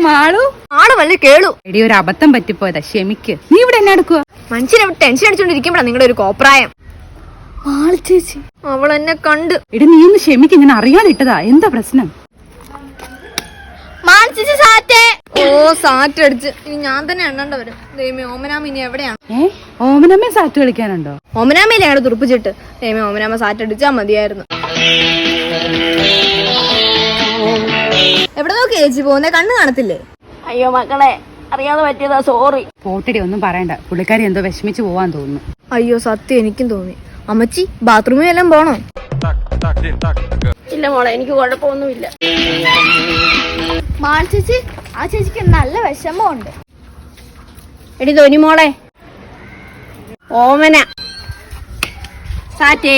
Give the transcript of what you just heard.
മാളു ആള് വല്ല കേളു. എടി ഒരു അബദ്ധം പറ്റിപ്പോയതാ, ക്ഷമിക്ക്. നീ ഇവിടെ എന്നെ എടുക്കുക? മനുഷ്യനെ ടെൻഷൻ അടിച്ചോണ്ടിരിക്കുമ്പോഴാ നിങ്ങളുടെ ഒരു കോപ്രായം. മാളു ചേച്ചി അവൾ എന്നെ കണ്ട്. എടി നീ ഒന്ന് ക്ഷമിക്ക്, ഞാൻ അറിയാതെ ഇട്ടതാ. എന്താ പ്രശ്നം? ഓ സാറ്റടിച്ച് ഇനി ഞാൻ തന്നെ എണ്ണണ്ട വരും. ദൈവമേ, ഓമനാമ ഇനി എവിടെയാണ്? ഓമനമ്മ സാറ്റ് കളിക്കാനുണ്ടോ? ഓമനാമയിലെ ഞങ്ങളുടെ തുറപ്പിച്ചിട്ട്. ദൈവമേ, ഓമനാമ സാറ്റടിച്ചാ മതിയായിരുന്നു. എവിടെ നോക്കി ചേച്ചി പോകുന്നേ? കണ്ണ് കാണത്തില്ലേ? അയ്യോ മക്കളെ, അറിയാതെ പറ്റിയതാ, സോറി. പോട്ടടി, ഒന്നും പറയണ്ട. പുള്ളിക്കാരി എന്തോ വിഷമിച്ച് പോവാൻ തോന്നുന്നു. അയ്യോ സത്യം, എനിക്കും തോന്നി. അമ്മച്ചി ബാത്റൂമിൽ എല്ലാം പോണോ? ഇല്ല മോളെ, എനിക്ക് കുഴപ്പമൊന്നുമില്ല. ചേച്ചി, ആ ചേച്ചിക്ക് നല്ല വിഷമമുണ്ട്. എടി ധോനി മോളെ, ഓമന സാറ്റേ.